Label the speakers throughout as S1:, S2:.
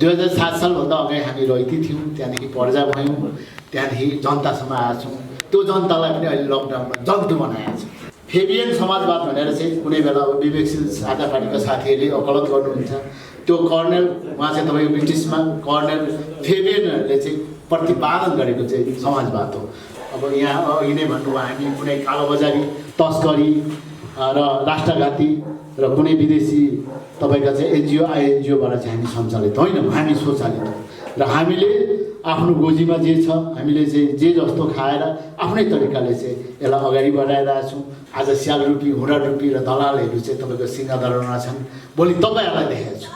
S1: 2007 सालभन्दा अगाडि हामी रहिती थियौँ, त्यहाँदेखि पर्जा भयौँ, त्यहाँदेखि जनतासम्म आएको छौँ। त्यो जनतालाई पनि अहिले लकडाउनमा जन्तु बनाएको छ। फेबियन समाजवाद भनेर चाहिँ कुनै बेला अब विवेकशील साझा पार्टीका साथीहरूले वकालत गर्नुहुन्छ। त्यो कर्नेल उहाँ चाहिँ तपाईँको ब्रिटिसमा कर्नेल फेबियनहरूले चाहिँ प्रतिपादन गरेको चाहिँ समाजवाद हो। अब यहाँ यिनै भन्नुभयो हामी कुनै कालोबजारी, तस्करी र राष्ट्रघाती र कुनै विदेशी तपाईँका चाहिँ एनजिओ आइएनजिओबाट चाहिँ हामी सञ्चालित होइनौँ, हामी स्वचालित हौँ। र हामीले आफ्नो गोजीमा जे छ हामीले चाहिँ जे जस्तो खाएर आफ्नै तरिकाले चाहिँ यसलाई अगाडि बढाइरहेका छौँ। आज स्याल रुपी, हुँडा रुपी र दलालहरू चाहिँ तपाईँको सिंहदरमा छन्। भोलि तपाईँहरूलाई देखाएको छु,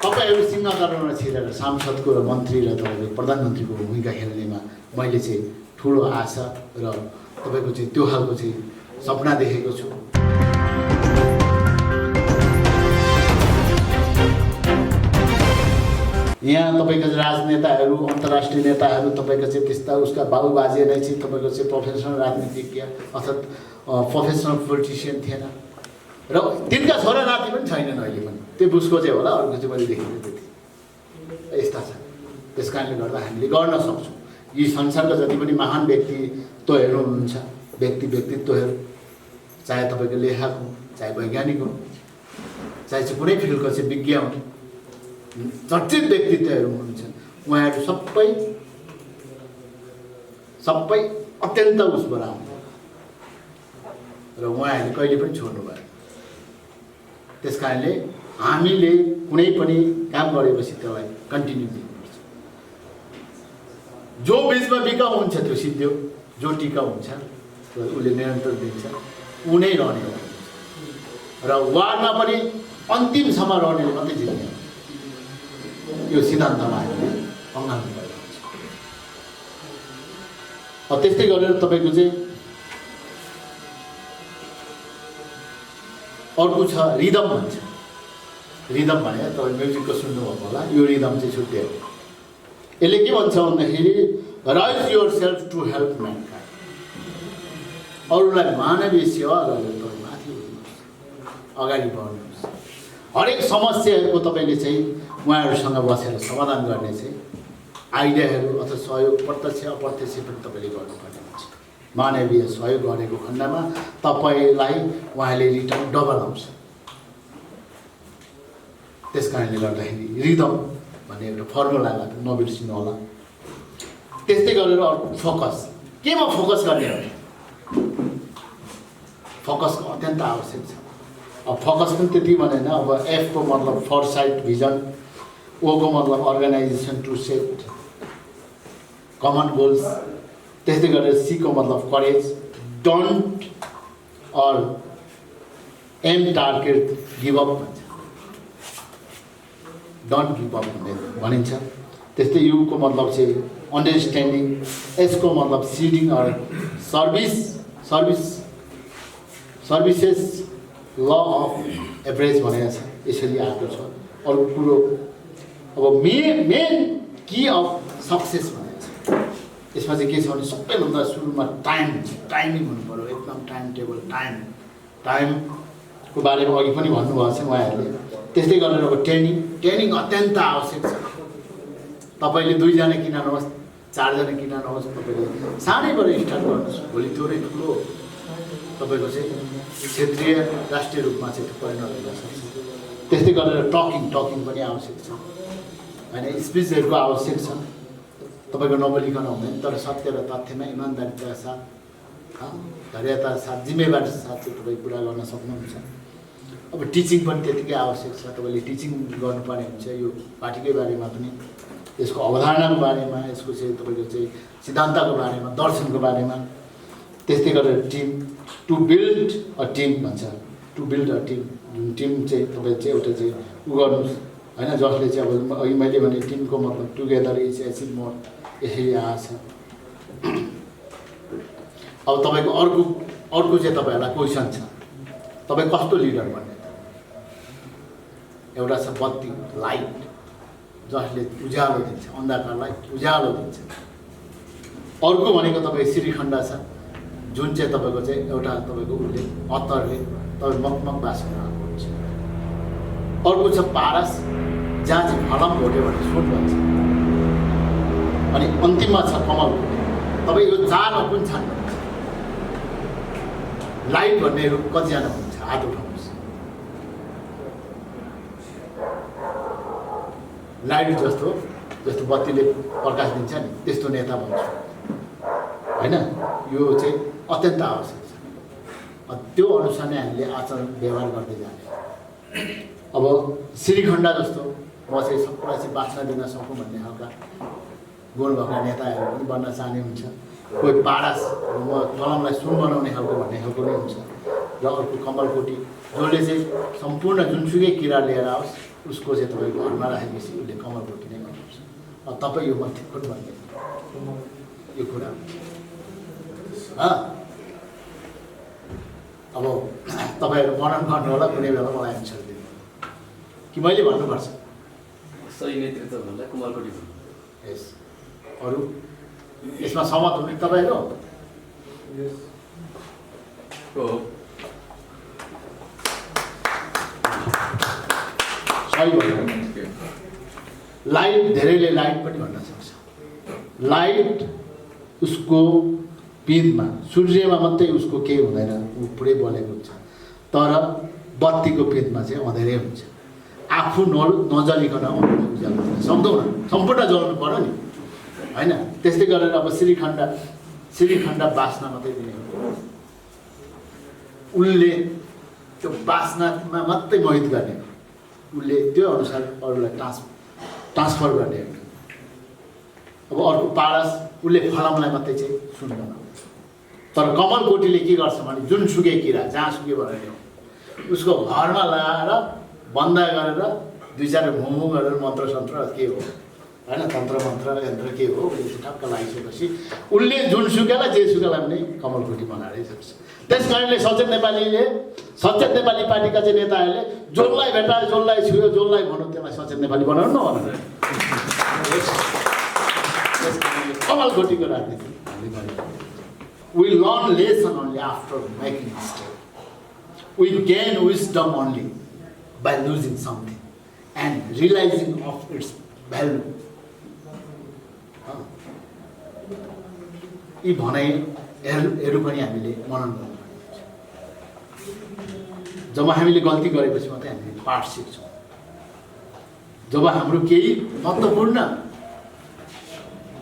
S1: तपाईँहरू सिंहदरमा छिरेर सांसदको र मन्त्री र तपाईँको प्रधानमन्त्रीको भूमिका खेल्नेमा मैले चाहिँ ठुलो आशा र तपाईँको चाहिँ त्यो खालको चाहिँ सपना देखेको छु। यहाँ तपाईँका राजनेताहरू, अन्तर्राष्ट्रिय नेताहरू तपाईँको चाहिँ त्यस्ता उसका बाबुबाजे नै चाहिँ तपाईँको चाहिँ प्रोफेसनल राजनीतिज्ञ अर्थात् प्रोफेसनल पोलिटिसियन थिएन र तिनका छोरा नाति पनि छैनन् अहिले पनि। त्यो बुसको चाहिँ होला, अरूको चाहिँ मैले देखेको त्यति यस्ता छन्। त्यस कारणले गर्दा हामीले गर्न सक्छौँ। यी संसारका जति पनि महान व्यक्तित्वहरू हुनुहुन्छ, व्यक्तित्वहरू, चाहे तपाईँको लेखक हो, चाहे वैज्ञानिक हो, चाहे चाहिँ कुनै फिल्डको चाहिँ विज्ञ हुन्, चर्चित व्यक्तित्वहरू हुनुहुन्छ, उहाँहरू सबै अत्यन्त उसबाट आउनु र उहाँहरूले कहिले पनि छोड्नु भएन। त्यस कारणले हामीले कुनै पनि काम गरेपछि त्यसलाई कन्टिन्यू दिनुपर्छ। जो बिचमा बिका हुन्छ त्यो सिद्धियो, जो टिका हुन्छ उसले निरन्तर दिन्छ, उनै रहने हो। र वारमा पनि अन्तिमसम्म रहनेले मात्रै जित्ने हो। यो सिद्धान्तमा हामीले अँगाल्नु पर्छ। अब त्यस्तै गरेर तपाईँको चाहिँ अर्को छ रिदम भन्छ। रिदम भने तपाईँ म्युजिकको सुन्नुभएको होला। यो रिदम चाहिँ छुट्टै हो। यसले के भन्छ भन्दाखेरि rise yourself to help mankind. अरूलाई मानवीय सेवा गरेर तपाईँ माथि उठ्नुहोस्, अगाडि बढ्नुहोस्। हरेक समस्याहरूको तपाईँले चाहिँ उहाँहरूसँग बसेर समाधान गर्ने चाहिँ आइडियाहरू अथवा सहयोग प्रत्यक्ष अप्रत्यक्ष पनि तपाईँले गर्नुपर्ने हुन्छ। मानवीय सहयोग गरेको खण्डमा तपाईँलाई उहाँले रिटर्न डबल आउँछ। त्यस कारणले गर्दाखेरि रिदम भन्ने एउटा फर्मुलालाई पनि नबिर्सिनु होला। त्यस्तै गरेर अर्को फोकस। केमा फोकस गर्ने हो? फोकसको अत्यन्त आवश्यक छ। अब फोकस पनि त्यति भनेन। अब एफको मतलब फरसाइट भिजन, ओको मतलब organisation to set common goals, त्यस्तै गरेर सीको मतलब courage, don't or aim target give up भन्छ, डोन्ट गिभ अप भनिन्छ। त्यस्तै युको मतलब चाहिँ अन्डरस्ट्यान्डिङ, एसको मतलब seeding or services law of average भनेको छ। यसरी आएको छ। अरू कुरो अब मेन की अफ सक्सेस भनेको छ। यसमा चाहिँ के छ भने सबैभन्दा सुरुमा टाइमिङ हुनु पऱ्यो। एकदम टाइम टेबल, टाइमको बारेमा अघि पनि भन्नुभएको छ उहाँहरूले। त्यस्तै गरेर अब ट्रेनिङ अत्यन्त आवश्यक छ। तपाईँले 2 जना किन नहोस्, 4 जना किन नहोस्, तपाईँले सानैबाट स्टार्ट गर्नुहोस्। भोलि थोरै ठुलो तपाईँको चाहिँ क्षेत्रीय राष्ट्रिय रूपमा चाहिँ परिणत हुन सक्छ। त्यस्तै गरेर टकिङ पनि आवश्यक छ होइन। स्पिचहरूको आवश्यक छ। तपाईँको नबोलिकन हुँदैन, तर सत्य र तथ्यमा इमान्दारिताका साथ, धैर्यताका साथ, जिम्मेवारीका साथ चाहिँ तपाईँ कुरा गर्न सक्नुहुन्छ। अब टिचिङ पनि त्यतिकै आवश्यक छ। तपाईँले टिचिङ गर्नुपर्ने हुन्छ। यो पार्टीकै बारेमा पनि, यसको अवधारणाको बारेमा, यसको चाहिँ तपाईँको चाहिँ सिद्धान्तको बारेमा, दर्शनको बारेमा। त्यस्तै गरेर team, to build a team भन्छ। टु बिल्ड अ टिम, जुन टिम चाहिँ तपाईँ चाहिँ एउटा चाहिँ गर्नुहोस् होइन, जसले चाहिँ अब अघि मैले भने टिमको मतलब टुगेदर इज एचिभ मोर, यसरी आएको छ। अब तपाईँको अर्को चाहिँ तपाईँहरूलाई क्वेसन छ, तपाईँ कस्तो लिडर बन्ने? एउटा छ बत्ती, लाइट, जसले उज्यालो दिन्छ, अन्धकारलाई उज्यालो दिन्छ। अर्को भनेको तपाईँ श्रीखण्ड छ, जुन चाहिँ तपाईँको चाहिँ एउटा तपाईँको उसले अत्तरले तपाईँ मगमग बास हुनुहुन्छ। अर्को छ पारस, जहाँ चाहिँ फलम भोट्यो भने सुन भन्छ। अनि अन्तिममा छ कमल। तपाईँ यो चारमा कुन छान्नुहुन्छ? लाइट भन्नेहरू कतिजना हुनुहुन्छ? हात उठाउनुहोस्। लाइट जस्तो बत्तीले प्रकाश दिन्छ नि, त्यस्तो नेता भन्छु होइन। यो चाहिँ अत्यन्त आवश्यक छ। त्यो अनुसार नै हामीले आचरण व्यवहार गर्दै जाने। अब श्रीखण्ड जस्तो म चाहिँ सबैलाई चाहिँ बाँच्न दिन सकौँ भन्ने खालका गुण भएका नेताहरू पनि बन्न चाहने हुन्छ। कोही पारस, म कलमलाई सुन बनाउने खालको भन्ने खालको नै हुन्छ। र अर्को कमलकोटी, जसले चाहिँ सम्पूर्ण जुनसुकै किरा लिएर आओस् उसको चाहिँ तपाईँको घरमा राखेपछि उसले कमलकोटी नै गर्नुपर्छ। तपाईँ यो मध्य फुट भन्ने यो कुरा अब तपाईँहरू मनन गर्नु होला, कुनै बेला मलाई एन्सर दिनु कि मैले भन्नुपर्छ?
S2: सही नेतृत्व भन्दा कमलकोटी भन्नु।
S1: यस, अरू यसमा सहमत हुने तपाईँहरू? सही भयो। लाइट, धेरैले लाइट पनि भन्न सक्छ। लाइट उसको पिँधमा, सूर्यमा मात्रै उसको केही हुँदैन, ऊ पुरै बलेको हुन्छ। तर बत्तीको पिँधमा चाहिँ अँधेरै हुन्छ। आफू नजलिकन उज्यालो हुन सक्दैन, सम्पूर्ण जलाउनु पर्यो नि होइन। त्यस्तै गरेर अब श्रीखण्ड बास्ना मात्रै दिने हो। उसले त्यो बास्नामा मात्रै मोहित गर्ने, उसले त्यो अनुसार अरूलाई ट्रान्सफर गर्ने। अब अर्को पारस, उसले फलमलाई मात्रै चाहिँ सुन बनाउँछ। तर कमलकोटीले के गर्छ भने जुनसुकै किरा जहाँसुकै बनाउने हो उसको घरमा लगाएर बन्द गरेर दुई चार घुमु गरेर मन्त्र सन्त्र के हो होइन, तन्त्र मन्त्र यन्त्र के हो उसले ठक्क लगाइसकेपछि उसले जुनसुकैलाई जेसुकैलाई पनि कमलकोटी बनाएरै सक्छ। त्यस कारणले सचेत नेपाली पार्टीका चाहिँ नेताहरूले जसलाई भेटायो, जसलाई छुयो, जसलाई भनौँ त्यसलाई सचेत नेपाली बनाउनु नभनौँ। कमलकोटीको राजनीति हामीले गर्यौँ। We learn lesson only after making mistake. We gain wisdom only by losing something and realizing of its value. यी भनाइहरू पनि हामीले मनन गर्नुपर्ने हुन्छ। जब हामीले गल्ती गरेपछि मात्रै हामीले पाठ सिक्छौँ। जब हाम्रो केही महत्त्वपूर्ण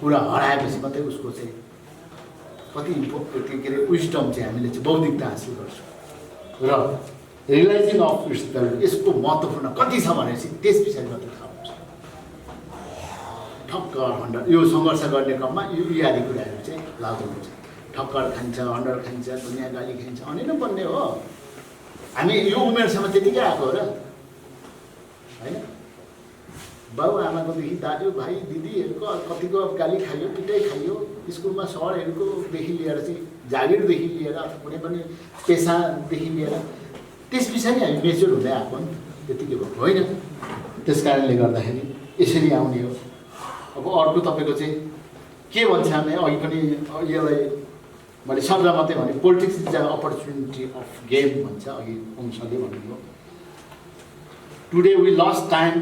S1: कुरा हराएपछि मात्रै उसको चाहिँ कति के अरे विस्डम चाहिँ हामीले चाहिँ बौद्धिकता हासिल गर्छौँ। र रियलाइजिङ अफ इट्स भ्यालु, यसको महत्त्वपूर्ण कति छ भनेपछि त्यस पछाडि मात्रै थाहा हुन्छ। ठक्कर हन्डर यो सङ्घर्ष गर्ने क्रममा यो आदि कुराहरू चाहिँ लागु हुन्छ। ठक्कर खान्छ, हन्डर खान्छ, दुनियाँ गाली खान्छ, अनि नै बन्ने हो। हामी यो उमेरसम्म त्यतिकै आएको हो र होइन। बाउ आमाकोदेखि दाजु भाइ दिदीहरूको कतिको गाली खाइयो, पिटाइ खाइयो, स्कुलमा सरहरूकोदेखि लिएर चाहिँ जागिरदेखि लिएर अथवा कुनै पनि पेसादेखि लिएर त्यस पछाडि हामी मेच्योर हुँदै आएको नि, त्यतिकै भएको होइन। त्यस कारणले गर्दाखेरि यसरी आउने हो। अब अर्को तपाईँको चाहिँ के भन्छ भने अघि पनि यसलाई मैले शब्द मात्रै भने politics is a opportunity of game भन्छ अघि अंशले भन्नुभयो। Today we lost time,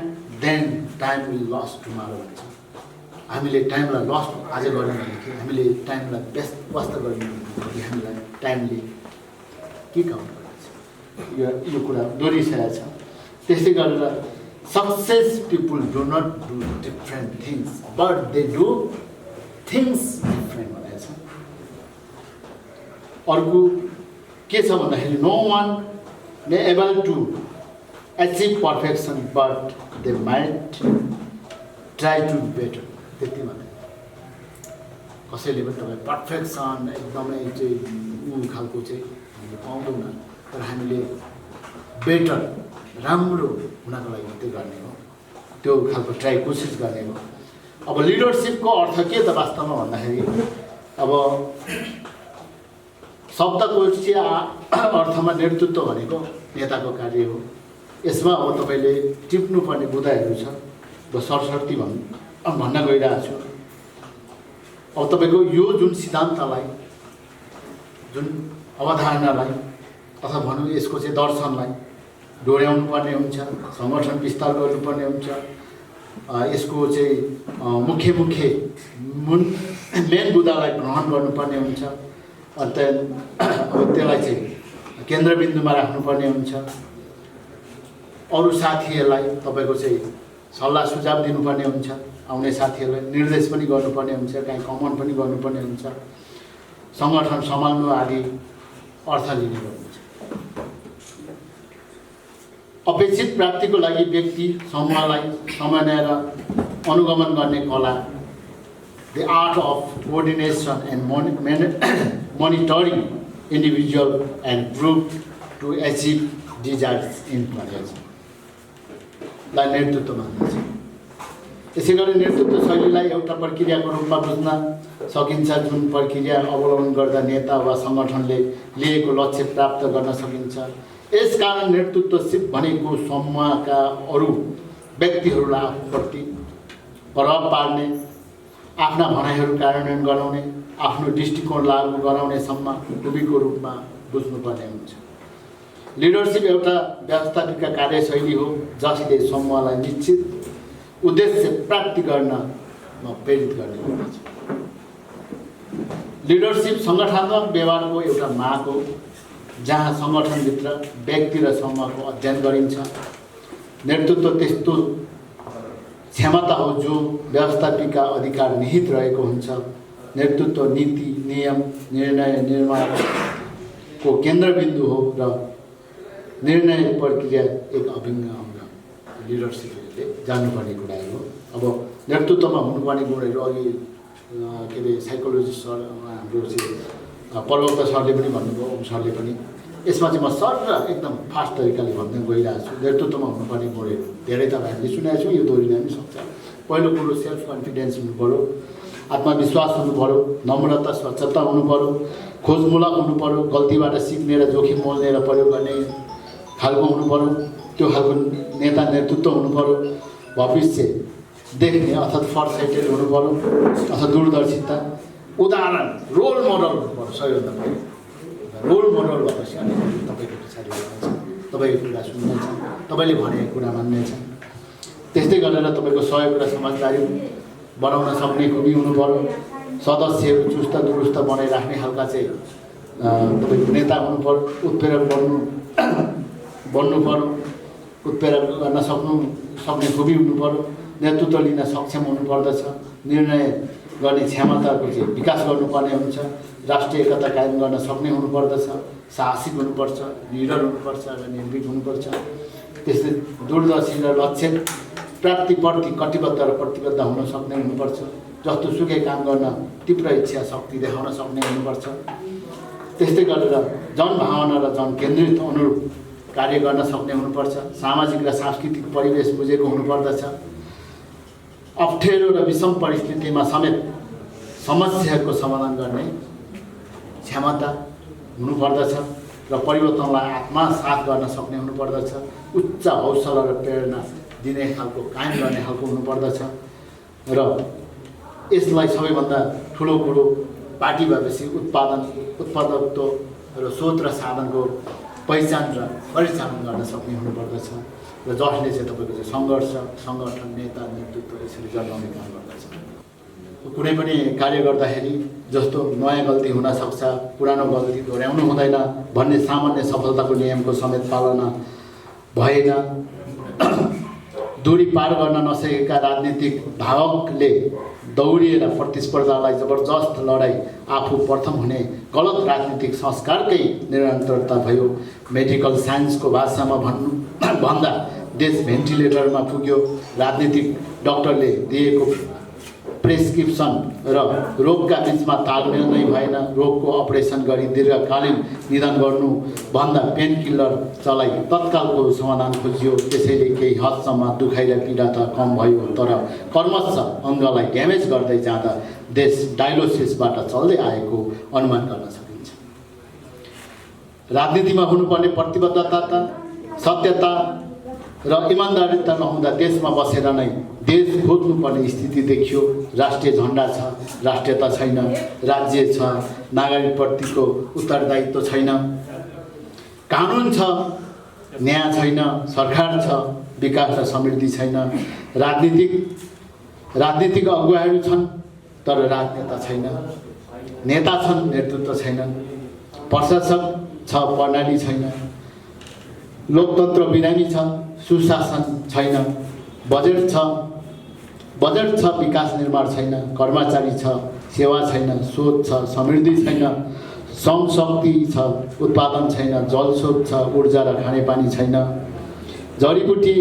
S1: then time will lost tomorrow भन्छ। हामीले टाइमलाई लस्ट आज गर्यौँ भनेदेखि, हामीले टाइमलाई व्यस्त गर्यौँ भनेदेखि हामीलाई टाइमले के काम गरेको छ, यो कुरा दोहोरिसकेको छ। त्यस्तै गरेर success people do not do different things but they do things different भनेको छ। अर्को के छ भन्दाखेरि no one may able to achieve perfection but they might try to be better. त्यति भने कसैले पनि तपाईँ पर्फेक्सन एकदमै चाहिँ ऊ खालको चाहिँ हामीले पाउँदैनौँ, तर हामीले बेटर राम्रो हुनको लागि मात्रै गर्ने हो, त्यो खालको कोसिस गर्ने हो। अब लिडरसिपको अर्थ के त वास्तवमा भन्दाखेरि अब शब्दकोशी अर्थमा नेतृत्व भनेको नेताको कार्य हो। यसमा अब तपाईँले टिप्नुपर्ने बुदाहरू छ, म सरसर्ती भन्न गइरहेको छु। अब तपाईँको यो जुन सिद्धान्तलाई, जुन अवधारणालाई अथवा भनौँ यसको चाहिँ दर्शनलाई डोर्याउनु पर्ने हुन्छ, सङ्गठन विस्तार गर्नुपर्ने हुन्छ। यसको चाहिँ मुख्य मेन बुदालाई ग्रहण गर्नुपर्ने हुन्छ। अन्त अब त्यसलाई चाहिँ केन्द्रबिन्दुमा राख्नुपर्ने हुन्छ। अरू साथीहरूलाई तपाईँको चाहिँ सल्लाह सुझाव दिनुपर्ने हुन्छ। आउने साथीहरूलाई निर्देश पनि गर्नुपर्ने हुन्छ, कहीँ कमेन्ट पनि गर्नुपर्ने हुन्छ। सङ्गठन सम्हाल्नु आदि अर्थ लिने गर्नुहुन्छ। अपेक्षित प्राप्तिको लागि व्यक्ति समूहलाई समन्वय र अनुगमन गर्ने कला, the art of coordination and monitoring individual and group to achieve desires in project लाई नेतृत्व मान्दछ। यसै गरी नेतृत्व शैलीलाई एउटा प्रक्रियाको रूपमा बुझ्न सकिन्छ, जुन प्रक्रिया अवलम्बन गर्दा नेता वा सङ्गठनले लिएको लक्ष्य प्राप्त गर्न सकिन्छ। यसकारण नेतृत्वशिप भनेको समूहका अरू व्यक्तिहरूलाई आफूप्रति प्रभाव पार्ने, आफ्ना भनाइहरू कार्यान्वयन गराउने, आफ्नो दृष्टिकोण लागू गराउनेसम्म खुबीको रूपमा बुझ्नुपर्ने हुन्छ। लिडरसिप एउटा व्यवस्थापिका कार्यशैली हो जसले समूहलाई निश्चित उद्देश्य प्राप्ति गर्नमा प्रेरित गर्ने गर्दछ। लिडरसिप सङ्गठनात्मक व्यवहारको एउटा माग हो जहाँ सङ्गठनभित्र व्यक्ति र समूहको अध्ययन गरिन्छ। नेतृत्व त्यस्तो क्षमता हो जो व्यवस्थापिका अधिकार निहित रहेको हुन्छ। नेतृत्व नीति, नियम, निर्णय निर्माणको केन्द्रबिन्दु हो र निर्णय प्रक्रिया एक अभिन्न अंग लिडरसिपले जान्नुपर्ने कुरा हो। अब नेतृत्वमा हुनुपर्ने गुणहरू अघि के अरे साइकोलोजिस्ट सर हाम्रो चाहिँ प्रवक्ता सरले पनि भन्नुभयो, ओम सरले पनि। यसमा चाहिँ म सर र एकदम फास्ट तरिकाले भन्दै गइरहेको छु। नेतृत्वमा हुनुपर्ने गुणहरू धेरै तपाईँहरूले सुनेको छु, यो दोहोरिन पनि सक्छ। पहिलो कुरो सेल्फ कन्फिडेन्स हुनु पऱ्यो, आत्मविश्वास हुनु पऱ्यो, नम्रता स्वच्छता हुनु पऱ्यो, खोजमूलक हुनु पऱ्यो, गल्तीबाट सिक्ने र जोखिम मोल्ने र प्रयोग गर्ने खालको हुनु पऱ्यो। त्यो खालको नेता नेतृत्व हुनु पऱ्यो। भविष्य देख्ने अर्थात् फरसाइटेड हुनु पऱ्यो अथवा दूरदर्शिता, उदाहरण, रोल मोडल हुनु पऱ्यो। सबैभन्दा पहिलो रोल मोडल भएपछि अनि तपाईँको पछाडि हुनुहुन्छ, तपाईँको कुरा सुन्नेछ, तपाईँले भनेको कुरा मान्नेछ। त्यस्तै गरेर तपाईँको सहयोग र समझदारी बनाउन सक्ने खुबी हुनु पऱ्यो। सदस्यहरू चुस्त दुरुस्त बनाइराख्ने खालका चाहिँ तपाईँको नेता हुनु पऱ्यो। उत्प्रेरक बन्नु पऱ्यो, उत्प्रेरक गर्न सक्ने खुबी हुनु पऱ्यो। नेतृत्व लिन सक्षम हुनुपर्दछ। निर्णय गर्ने क्षमताको चाहिँ विकास गर्नुपर्ने हुन्छ। राष्ट्रिय एकता कायम गर्न सक्ने हुनुपर्दछ। साहसिक हुनुपर्छ, निडर हुनुपर्छ र निर्भीक हुनुपर्छ। त्यस्तै दूरदर्शी र लक्ष्य प्राप्तिप्रति कटिबद्ध र प्रतिबद्ध हुन सक्ने हुनुपर्छ। जस्तो सुकै काम गर्न तीव्र इच्छा शक्ति देखाउन सक्ने हुनुपर्छ। त्यस्तै गरेर जनभावना र जनकेन्द्रित अनुरूप कार्य गर्न सक्ने हुनुपर्छ। सामाजिक र सांस्कृतिक परिवेश बुझेको हुनुपर्दछ। अप्ठ्यारो र विषम परिस्थितिमा समेत समस्याहरूको समाधान गर्ने क्षमता हुनुपर्दछ र परिवर्तनलाई आत्मसात गर्न सक्ने हुनुपर्दछ। उच्च हौसला र प्रेरणा दिने खालको कायम गर्ने खालको हुनुपर्दछ र यसलाई सबैभन्दा ठुलो कुरो पार्टी भएपछि उत्पादकत्व र स्रोत र साधनको पहिचान र परिचालन गर्न सक्ने हुनुपर्दछ र जसले चाहिँ तपाईँको चाहिँ सङ्घर्ष, सङ्गठन, नेता, नेतृत्व यसरी जगाउने काम गर्दछ। कुनै पनि कार्य गर्दाखेरि जस्तो नयाँ गल्ती हुनसक्छ, पुरानो गल्ती दोहोऱ्याउनु हुँदैन भन्ने सामान्य सफलताको नियमको समेत पालना भएन। दूरी पार गर्न नसकेका राजनीतिक धावकले दौडिएर प्रतिस्पर्धालाई जबरजस्त लडाई आफू प्रथम हुने गलत राजनीतिक संस्कारकै निरन्तरता भयो। मेडिकल साइन्सको भाषामा भन्दा देश भेन्टिलेटरमा पुग्यो। राजनीतिक डाक्टरले दिएको प्रेस्क्रिप्सन र रोगका बिचमा तालमेल नै भएन। रोगको अपरेसन गरी दीर्घकालीन निदान गर्नुभन्दा पेन किलर चलाई तत्कालको समाधान खोजियो। त्यसैले केही हदसम्म दुखाइ र पीडा त कम भयो, तर कर्मशः अङ्गलाई ड्यामेज गर्दै जाँदा देश डायलोसिसबाट चल्दै आएको अनुमान गर्न सकिन्छ। राजनीतिमा हुनुपर्ने प्रतिबद्धता, सत्यता र इमान्दारिता नहुँदा देशमा बसेर नै देश खोज्नुपर्ने स्थिति देखियो। राष्ट्रिय झन्डा छ, राष्ट्रियता छैन। राज्य छ, नागरिकप्रतिको उत्तरदायित्व छैन। कानुन छ, न्याय छैन, सरकार छ, विकास र समृद्धि छैन, राजनीतिक अगुवाहरू छन् तर राजनेता छैन, नेता छन् नेतृत्व छैनन्, प्रशासक छ प्रणाली छैन, लोकतन्त्र बिरामी छ, सुशासन छैन, बजेट छ विकास निर्माण छैन, कर्मचारी छ सेवा छैन, शोध छ समृद्धि छैन, श्रम शक्ति छ उत्पादन छैन, जलस्रोत छ ऊर्जा र खानेपानी छैन, जडीबुटी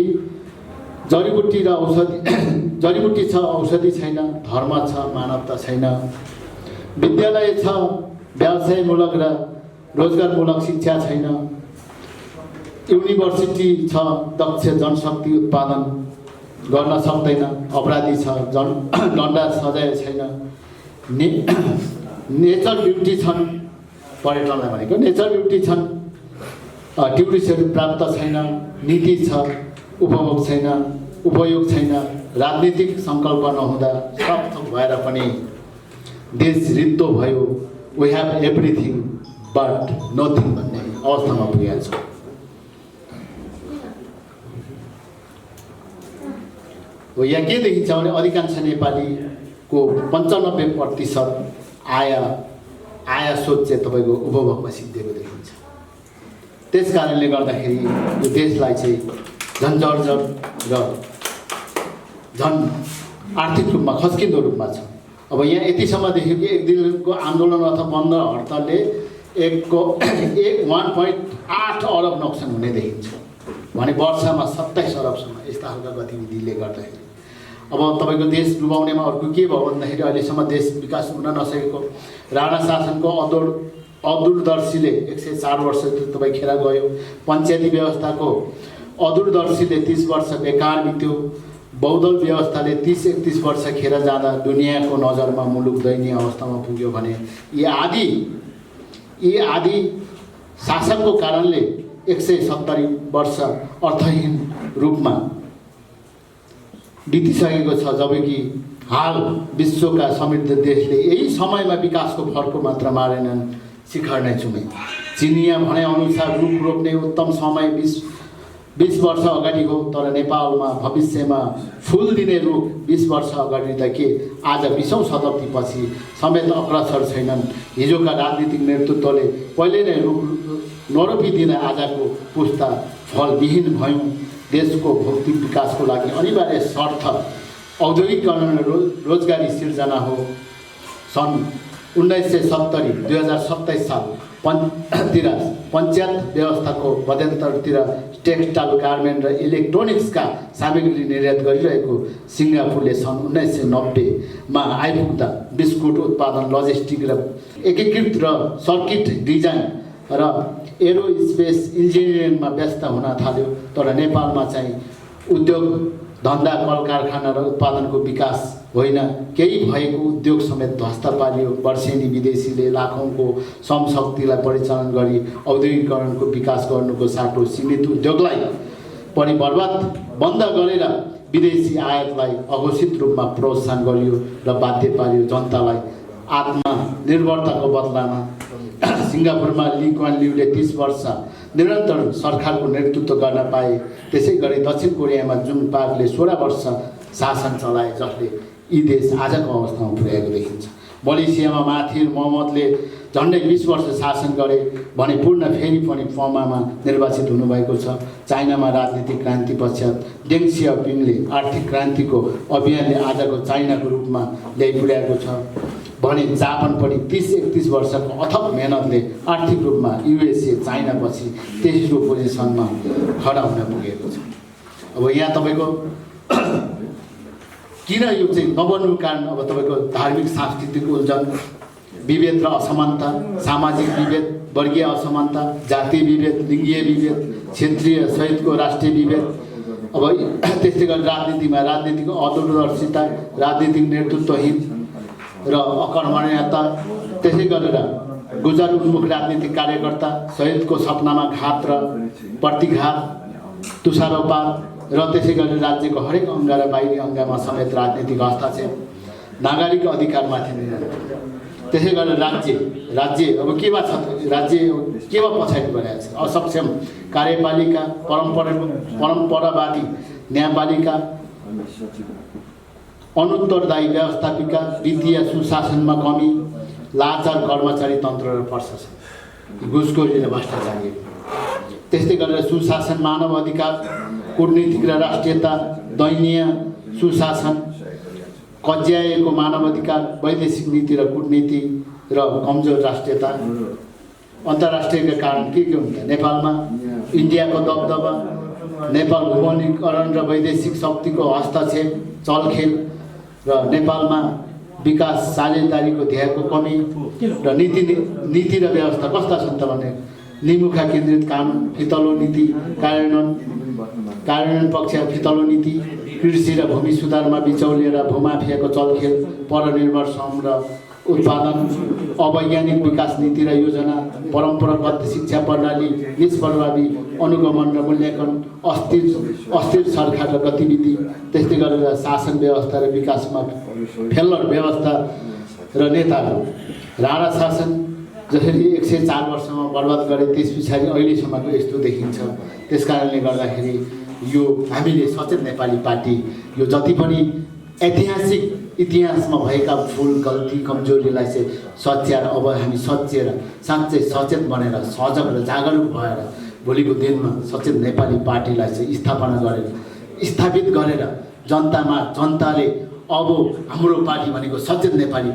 S1: छ औषधि छैन, धर्म छ मानवता छैन, विद्यालय छ व्यवसायमूलक र रोजगारमूलक शिक्षा छैन, युनिभर्सिटी छ दक्ष जनशक्ति उत्पादन गर्न सक्दैन, अपराधी छ दण्ड सजाय छैन, नेचर ब्युटी छन् पर्यटनलाई भनेको नेचर ब्युटी छन्, टुरिस्टहरू प्राप्त छैन, नीति छ उपयोग छैन, राजनीतिक सङ्कल्प नहुँदा सब थोक भएर पनि देश रित्तो भयो, we have everything but nothing भन्ने अवस्थामा पुगेका छौँ। यहाँ के देखिन्छ भने अधिकांश नेपालीको 95% आय स्रोत चाहिँ तपाईँको उपभोगमा सिद्धिएको देखिन्छ। त्यस कारणले गर्दाखेरि यो देशलाई चाहिँ झन् जर्जर र झन् आर्थिक रूपमा खस्किँदो रूपमा छ। अब यहाँ यतिसम्म देख्यो कि एक दिनको आन्दोलन अथवा बन्द हडतालले 1.8 अरब नोक्सान हुने देखिन्छ भने वर्षमा 27 अरबसम्म यस्ता खालका गतिविधिले गर्दाखेरि अब तपाईँको देश डुबाउनेमा अर्को के भयो भन्दाखेरि अहिलेसम्म देश विकास हुन नसकेको राणा शासनको अदूरदर्शीले 104 वर्ष तपाईँ खेर गयो, पञ्चायती व्यवस्थाको अदूरदर्शीले 30 वर्ष बेकार बित्यो, बहुदल व्यवस्थाले 30-31 वर्ष खेर जाँदा दुनियाँको नजरमा मुलुक दयनीय अवस्थामा पुग्यो भने यी आदि शासनको कारणले 170 वर्ष अर्थहीन रूपमा बितिसकेको छ, जबकि हाल विश्वका समृद्ध देशले यही समयमा विकासको फर्को मात्र मारेनन्, शिखर नै चुमे। चिनिया भनाइ अनुसार रुख रोप्ने उत्तम समय 20 वर्ष अगाडि हो, तर नेपालमा भविष्यमा फुल दिने रुख 20 वर्ष अगाडि त के आज 20औं शताब्दीपछि समेत अग्रसर छैनन्। हिजोका राजनीतिक नेतृत्वले पहिले नै रुख नरोपिदिन आजको पुस्ता फलविहीन भयौँ। देशको भौतिक विकासको लागि अनिवार्य शर्त औद्योगिकरण र रोजगारी सिर्जना हो। सन् 2027 सालतिर पञ्चायत व्यवस्थाको मध्यन्तरतिर टेक्सटाइल, गार्मेन्ट र इलेक्ट्रोनिक्सका सामग्री निर्यात गरिरहेको सिङ्गापुरले सन् 1990मा आइपुग्दा बिस्कुट उत्पादन, लजिस्टिक र एकीकृत र सर्किट डिजाइन र एरोस्पेस इन्जिनियरिङमा व्यस्त हुन थाल्यो। तर नेपालमा चाहिँ उद्योग धन्दा, कल कारखाना र उत्पादनको विकास होइन, केही भएको उद्योग समेत ध्वस्त पारियो। वर्षेनी विदेशीले लाखौँको श्रम शक्तिलाई परिचालन गरी औद्योगिकरणको विकास गर्नुको साटो सीमित उद्योगलाई पनि बन्द गरेर विदेशी आयातलाई अघोषित रूपमा प्रोत्साहन गरियो र बाध्य पारियो। जनतालाई आत्मनिर्भरताको बदलामा सिङ्गापुरमा ली कुआन ल्यूले 30 वर्ष निरन्तर सरकारको नेतृत्व गर्न पाए। त्यसै गरी दक्षिण कोरियामा जुन पाकले 16 वर्ष शासन चलाए, जसले यी देश आजको अवस्थामा पुर्याएको देखिन्छ। मलेसियामा महाथिर मोहम्मदले झन्डै 20 वर्ष शासन गरे भने पूर्ण फेरि पनि फर्मामा निर्वाचित हुनुभएको छ। चाइनामा राजनीतिक क्रान्ति पश्चात डेङ सियाओपिङले आर्थिक क्रान्तिको अभियानले आजको चाइनाको रूपमा ल्याइपुर्याएको छ भने जापान पनि 30-31 वर्षको अथक मेहनतले आर्थिक रूपमा युएसए चाइनापछि तेस्रो पोजिसनमा खडा हुन पुगेको छ। अब यहाँ तपाईँको किन यो चाहिँ नबन्नुको कारण अब तपाईँको धार्मिक सांस्कृतिक उल्झन, विभेद र असमानता, सामाजिक विभेद, वर्गीय असमानता, जातीय विभेद, लिङ्गीय विभेद, क्षेत्रीय सहितको राष्ट्रिय विभेद। अब त्यस्तै गरी राजनीतिको अदूरदर्शिता, राजनीतिक नेतृत्वहीन र अकर्मण्यता, त्यसै गरेर गुजर उन्मुख राजनीतिक कार्यकर्ता सहितको सपनामा घात र प्रतिघात, तुषारोपात र त्यसै गरी राज्यको हरेक अङ्ग र बाहिरी अङ्गमा समेत राजनीतिक हस्तक्षेप, नागरिक अधिकारमाथि निर्णय। त्यसै गरेर राज्य अब केमा छ? राज्य केमा पछाडि परेको छ? असक्षम कार्यपालिका, परम्परावादी न्यायपालिका, अनुत्तरदायी व्यवस्थापिका, वित्तीय सुशासनमा कमी, लाचार कर्मचारी तन्त्र र प्रशासन, घुसखोरी र भ्रष्टाचारी। त्यस्तै गरेर सुशासन, मानव अधिकार, कूटनीतिक र राष्ट्रियता, दयनीय सुशासन, कज्याएको मानव अधिकार, वैदेशिक नीति र कूटनीति र कमजोर राष्ट्रियता। अन्तर्राष्ट्रियका कारण के हुन्छ? नेपालमा इन्डियाको दबदबा, नेपाल भूमनीकरण र वैदेशिक शक्तिको हस्तक्षेप, चलखेल र नेपालमा विकास साझेदारीको ध्येयको कमी र नीति र व्यवस्था कस्ता छन् त भने निमुखा केन्द्रित कानुन, फितलो नीति कार्यान्वयन पक्ष फितलो नीति, कृषि र भूमि सुधारमा बिचौलिएर भूमाफियाको चलखेल, परनिर्भर श्रम र उत्पादन, अवैज्ञानिक विकास नीति र योजना, परम्परागत शिक्षा प्रणाली, निष्प्रभावी अनुगमन र मूल्याङ्कन, अस्थिर सरकार र गतिविधि। त्यस्तै गरेर शासन व्यवस्था र विकासमा फेल्लर व्यवस्था र नेताहरू, राणा शासन जसरी 104 वर्षमा बर्बाद गरे त्यस पछाडि अहिलेसम्मको यस्तो देखिन्छ। त्यस कारणले गर्दाखेरि यो हामीले सचेत नेपाली पार्टी यो जति पनि ऐतिहासिक इतिहासमा भएका भुल, गल्ती, कमजोरीलाई चाहिँ सच्याएर अब हामी सच्याएर साँच्चै सचेत बनेर सजग र जागरुक भएर भोलिको दिनमा सचेत नेपाली पार्टीलाई चाहिँ स्थापित गरेर जनताले अब हाम्रो पार्टी भनेको सचेत नेपाली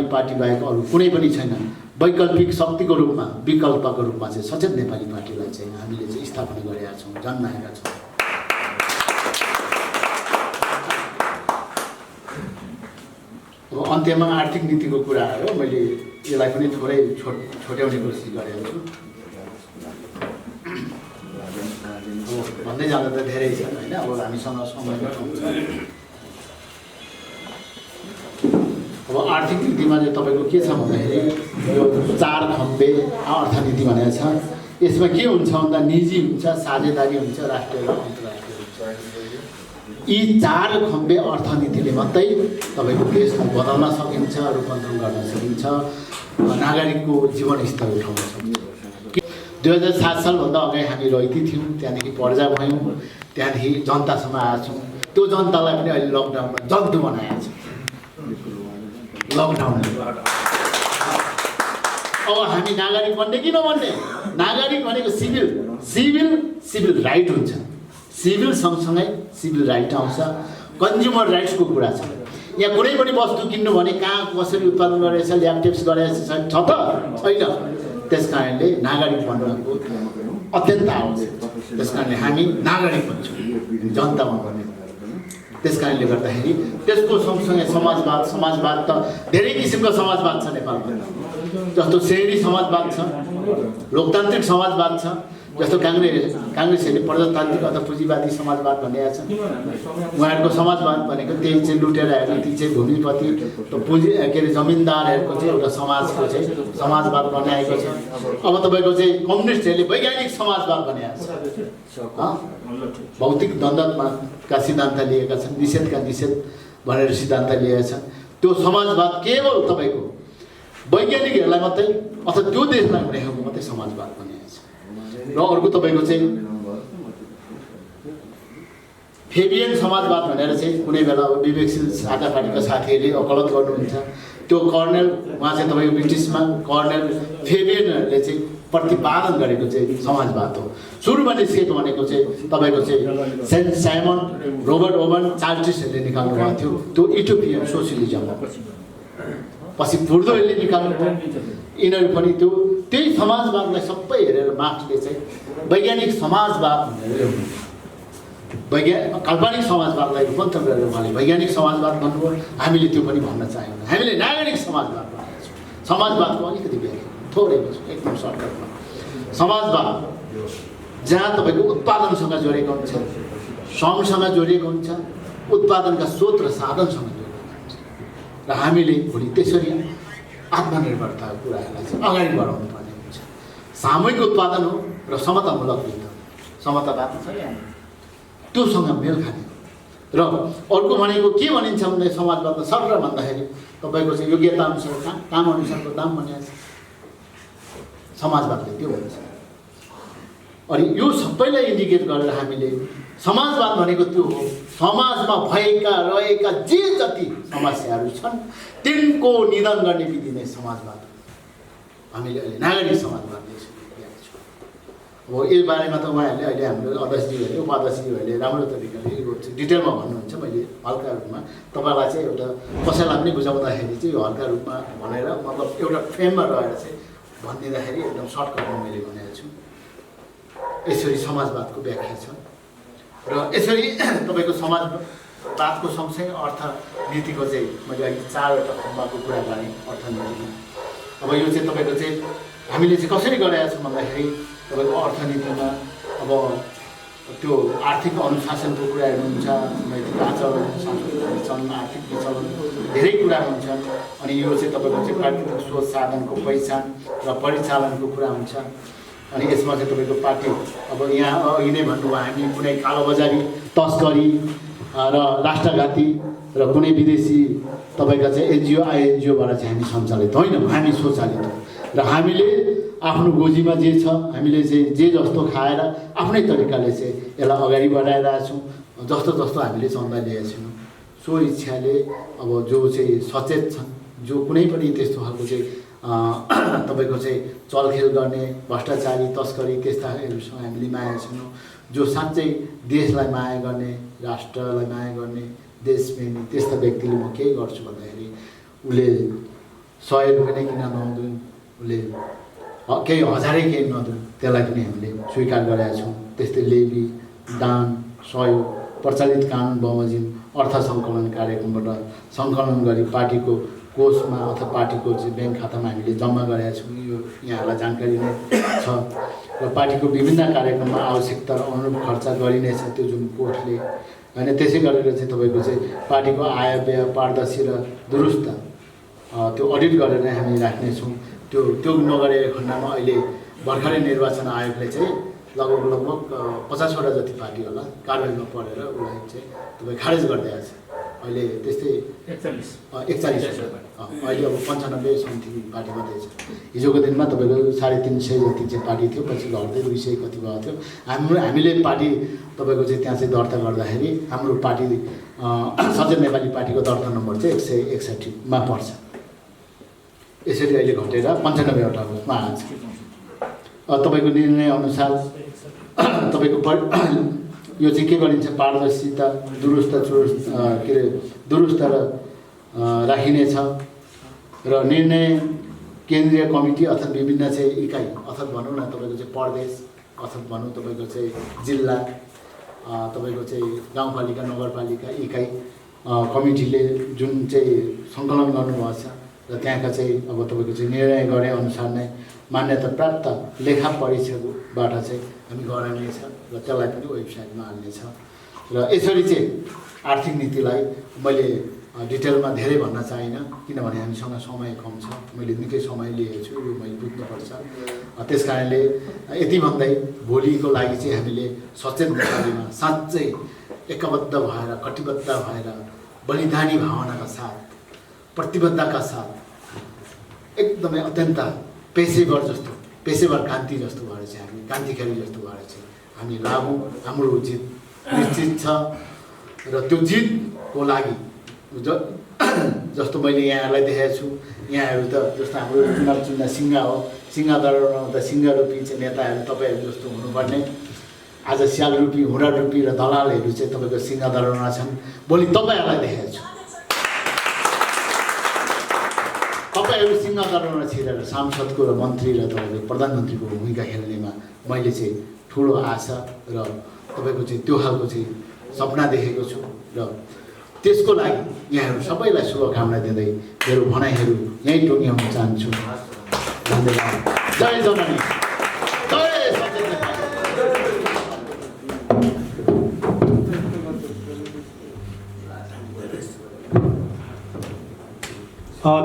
S1: पार्टी बाहेक अरू कुनै पनि छैन। वैकल्पिक शक्तिको रूपमा, विकल्पको रूपमा चाहिँ सचेत नेपाली पार्टीलाई चाहिँ हामीले चाहिँ स्थापना गरेका छौँ, जन्माएका छौँ। अब अन्त्यमा आर्थिक नीतिको कुरा आयो, मैले यसलाई पनि थोरै छोट्याउने कोसिस गरेको छु। भन्दै जाँदा त धेरै छ होइन, अब हामीसँग समय हुन्छ। अब आर्थिक नीतिमा चाहिँ तपाईँको के छ भन्दाखेरि यो 4 खम्बे अर्थनीति भनेको छ। यसमा के हुन्छ भन्दा निजी हुन्छ, साझेदारी हुन्छ, राष्ट्रिय र अन्तर्राष्ट्रिय हुन्छ। यी 4 खम्बे अर्थनीतिले मात्रै तपाईँको देशलाई बदल्न सकिन्छ, रूपान्तरण गर्न सकिन्छ, नागरिकको जीवनस्तर उठाउन सकिन्छ। 2007 सालभन्दा अगाडि हामी रैती थियौँ, त्यहाँदेखि पर्जा भयौँ, त्यहाँदेखि जनतासम्म आएका छौँ। त्यो जनतालाई पनि अहिले लकडाउनमा जग्दो बनाएको छ। लकडाउन अब हामी नागरिक बन्ने कि नबन्ने? नागरिक भनेको सिभिल राइट हुन्छ। सिभिल सँगसँगै सिभिल राइट आउँछ, कन्ज्युमर राइट्सको कुरा छ। यहाँ कुनै पनि वस्तु किन्नु भने कहाँ कसरी उत्पादन गरेछ, ल्याब टेस्ट गरेछ छ त छैन। त्यस कारणले नागरिक बन्नको अत्यन्त आवश्यक छ। त्यस कारणले हामी नागरिक भन्छौँ, जनतामा भन्ने। त्यस कारणले गर्दाखेरि त्यसको सँगसँगै समाजवाद त धेरै किसिमको समाजवाद छ नेपालमा। जस्तो श्रेणी समाजवाद छ, लोकतान्त्रिक समाजवाद छ, जस्तो काङ्ग्रेसहरूले प्रजातान्त्रिक अथवा पुँजीवादी समाजवाद भनेको छ। उहाँहरूको समाजवाद भनेको त्यही चाहिँ लुटेराहरू, ती चाहिँ भूमिपति पुँजी के अरे जमिनदारहरूको चाहिँ एउटा समाजको चाहिँ समाजवाद बनाएको छ। अब तपाईँको चाहिँ कम्युनिस्टहरूले वैज्ञानिक समाजवाद बनाएको छ। भौतिक द्वन्द्वका सिद्धान्त लिएका छन्, निषेधका निषेध भनेर सिद्धान्त लिएका छन्। त्यो समाजवाद केवल तपाईँको वैज्ञानिकहरूलाई मात्रै अथवा त्यो देशलाई हुनेहरूको मात्रै समाजवाद बनाएको छ। र अर्को तपाईँको चाहिँ फेबियन समाजवाद भनेर चाहिँ कुनै बेला अब विवेकशील साझा पार्टीका साथीहरूले वकालत गर्नुहुन्छ। त्यो कर्नेल उहाँ चाहिँ तपाईँको ब्रिटिसमा कर्नेल फेबियनहरूले चाहिँ प्रतिपादन गरेको चाहिँ समाजवाद हो। सुरुमा निस्केको भनेको चाहिँ तपाईँको चाहिँ सेन्ट साइमन, रोबर्ट ओवन, चार्ल्टिसहरूले निकाल्नु भएको थियो। त्यो युटोपियन सोसियलिजम हो। पछि पुर्दोहरूले निकाल्नु भयो। यिनीहरू पनि त्यही समाजवादलाई सबै हेरेर मार्क्सले चाहिँ वैज्ञानिक समाजवाद भनेर काल्पनिक समाजवादलाई रूपान्तरण गरेर उहाँले वैज्ञानिक समाजवाद भन्नुभयो। हामीले त्यो पनि भन्न चाहेनौँ, हामीले नागरिक समाजवाद भनेको छौँ। समाजवादको अलिकति व्याख्या थोरै एकदम सर्टकटमा समाजवाद जहाँ तपाईँको उत्पादनसँग जोडिएको हुन्छ, श्रमसँग जोडिएको हुन्छ, उत्पादनका स्रोत र साधनसँग जोडिएको हुन्छ। र हामीले भोलि त्यसरी आत्मनिर्भरताको कुराहरूलाई चाहिँ अगाडि बढाउनु पर्ने हुन्छ। सामूहिक उत्पादन हो र समतामूलक वितरण, समतावाद छ त्योसँग मेल खाने। र अर्को भनेको के भनिन्छ भने समाजवादमा सरर भन्दाखेरि तपाईँको चाहिँ योग्यता अनुसार काम अनुसारको दाम भनिएको छ समाजवादले, त्यो भन्छ। अनि यो सबैलाई इन्डिकेट गरेर हामीले समाजवाद भनेको त्यो हो, समाजमा भएका रहेका जे जति समस्याहरू छन् तिनको निदान गर्ने विधि नै समाजवाद। हामीले अहिले नागरिक समाजवाद ल्याएको छौँ। अब यो बारेमा त उहाँहरूले अहिले हाम्रो अध्यक्षज्यूहरूले उपाध्यक्षज्यूहरूले राम्रो तरिकाले यो डिटेलमा भन्नुहुन्छ। मैले हल्का रूपमा तपाईँलाई चाहिँ एउटा कसैलाई पनि बुझाउँदाखेरि चाहिँ यो हल्का रूपमा भनेर मतलब एउटा फ्रेममा रहेर चाहिँ भनिदिँदाखेरि एकदम सर्टकटमा मैले भनेको छु। यसरी समाजवादको व्याख्या छ र यसरी तपाईँको समाजवादको सँगसँगै अर्थनीतिको चाहिँ मैले अहिले 4वटा खम्बाको कुरा गरेँ अर्थनीतिमा। अब यो चाहिँ तपाईँको चाहिँ हामीले चाहिँ कसरी गरेका छौँ भन्दाखेरि तपाईँको अर्थनीतिमा अब त्यो आर्थिक अनुशासनको कुरा हेर्नुहुन्छ, नैतिक आचरण, सांस्कृतिक विचलन, आर्थिक विचलन, धेरै कुरा हुन्छन्। अनि यो चाहिँ तपाईँको चाहिँ प्राकृतिक स्रोत साधनको पहिचान र परिचालनको कुरा हुन्छ। अनि यसमा चाहिँ तपाईँको पार्टी अब यहाँ अघि नै भन्नुभयो हामी कुनै कालोबजारी, तस्करी र राष्ट्रघाती र कुनै विदेशी तपाईँका चाहिँ एनजिओ आइएनजिओबाट चाहिँ हामी सञ्चालित होइनौँ, हामी स्वचालित हो। र हामीले आफ्नो गोजीमा जे छ हामीले चाहिँ जे जस्तो खाएर आफ्नै तरिकाले चाहिँ यसलाई अगाडि बढाइरहेका छौँ। जस्तो जस्तो हामीले चन्दा लिएका छौँ सो इच्छाले अब जो चाहिँ सचेत छन्, जो कुनै पनि त्यस्तो खालको चाहिँ तपाईँको चाहिँ चलखेल गर्ने, भ्रष्टाचारी, तस्करी त्यस्ताहरूसँग हामीले माया छैनौँ। जो साँच्चै देशलाई माया गर्ने, राष्ट्रलाई माया गर्ने, देशप्रेमी त्यस्ता व्यक्तिले म के गर्छु भन्दाखेरि उसले 100 रुपियाँ नै किन नहुँदैन, उसले केही हजारै केही नदिउँ त्यसलाई पनि हामीले स्वीकार गरेका छौँ। त्यस्तै लेबी, दान, सहयोग, प्रचलित कानुन बमोजिम अर्थ सङ्कलन कार्यक्रमबाट सङ्कलन गरी पार्टीको कोषमा अथवा पार्टीको चाहिँ ब्याङ्क खातामा हामीले जम्मा गरेका छौँ। यो यहाँहरूलाई जानकारी नै छ। र पार्टीको विभिन्न कार्यक्रममा आवश्यकता अनुरूप खर्च गरिनेछ त्यो जुन कोषले। होइन त्यसै गरेर चाहिँ तपाईँको चाहिँ पार्टीको आय व्यय पारदर्शी र दुरुस्त त्यो अडिट गरेर हामी राख्नेछौँ। त्यो नगरेको खण्डमा अहिले भर्खरै निर्वाचन आयोगले चाहिँ लगभग 50वटा जति पार्टी होला कारबाहीमा परेर उसलाई चाहिँ तपाईँ खारेज गरिदिएको छ। अहिले त्यस्तै 41 अहिले अब 95 समथिङ पार्टी मात्रै छ। हिजोको दिनमा तपाईँको 350 जति चाहिँ पार्टी थियो, पछि घट्दै 200 कति भएको थियो। हामीले पार्टी तपाईँको चाहिँ त्यहाँ चाहिँ दर्ता गर्दाखेरि हाम्रो पार्टी सचेत नेपाली पार्टीको दर्ता नम्बर चाहिँ 161मा पर्छ। यसरी अहिले घटेर 95वटा उसमा आएको छ। तपाईँको निर्णयअनुसार तपाईँको यो चाहिँ के गरिन्छ, पारदर्शिता दुरुस्त र राखिनेछ। र निर्णय केन्द्रीय कमिटी अथवा विभिन्न चाहिँ इकाइ अथवा भनौँ न तपाईँको चाहिँ प्रदेश अथवा भनौँ तपाईँको चाहिँ जिल्ला, तपाईँको चाहिँ गाउँपालिका नगरपालिका इकाइ कमिटीले जुन चाहिँ सङ्कलन गर्नुभएको छ र त्यहाँका चाहिँ अब तपाईँको चाहिँ निर्णय गरे अनुसार नै मान्यता प्राप्त लेखा परीक्षकबाट चाहिँ हामी गराउनेछ र त्यसलाई पनि वेबसाइटमा हाल्नेछ। र यसरी चाहिँ आर्थिक नीतिलाई मैले डिटेलमा धेरै भन्न चाहिनँ किनभने हामीसँग समय कम छ। मैले निकै समय लिएको छु, यो मैले बुझ्नुपर्छ। त्यस कारणले यति भन्दै भोलिको लागि चाहिँ हामीले सचेत नेपालीमा साँच्चै एकबद्ध भएर कटिबद्ध भएर बलिदानी भावनाका साथ प्रतिबद्धताका साथ एकदमै अत्यन्त पेसेवर कान्ति जस्तो भएर चाहिँ हामी कान्तिकारी जस्तो भएर चाहिँ हामी लागौँ। हाम्रो जित निश्चित छ र त्यो जितको लागि जस्तो मैले यहाँहरूलाई देखाएको छु, यहाँहरू त जस्तो हाम्रो चुनाव चुन्दा सिङ्गा हो, सिङ्गादरमा त सिङ्गारूपी चाहिँ नेताहरू तपाईँहरू जस्तो हुनुपर्ने। आज स्यालरूपी हुँडारूपी र दलालहरू चाहिँ तपाईँको सिङ्गादरमा छन्। भोलि तपाईँहरूलाई देखाएको छु, तपाईँहरू सिङ्गादरमा छिरेर सांसदको र मन्त्री र तपाईँको प्रधानमन्त्रीको भूमिका खेल्नेमा मैले चाहिँ ठुलो आशा र तपाईँको चाहिँ त्यो खालको चाहिँ सपना देखेको छु। र त्यसको लागि यहाँहरू सबैलाई शुभकामना दिँदै मेरो भनाइहरू यहीँ टुङ्ग्याउन चाहन्छु। धन्यवाद। जय जननी, जय सचेत नेपाली।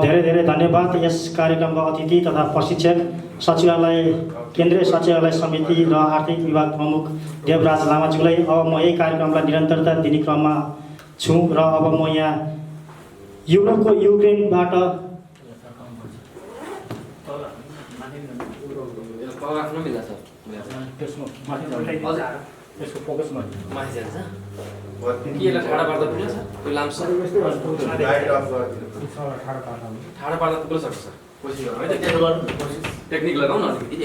S3: धेरै धेरै धन्यवाद यस कार्यक्रमका अतिथि तथा प्रशिक्षक सचिवालय केन्द्रीय सचिवालय समिति र आर्थिक विभाग प्रमुख देवराज लामाज्यूलाई। अब म यही कार्यक्रमलाई निरन्तरता दिने क्रममा छु र अब म यहाँ युरोपको युक्रेनबाट
S2: तल राख्नु मिल्छ सर
S4: त्यसको माथि त्यसको फोकसमा
S2: माथि जान्छ के यसलाई ठाडा पार्दा पुग्छ सर त्यो लाम्स ठाडा पार्दा पुग्न सक्छ सर कोसिस गर्नु है त टेक्निक लगाउन अलिकति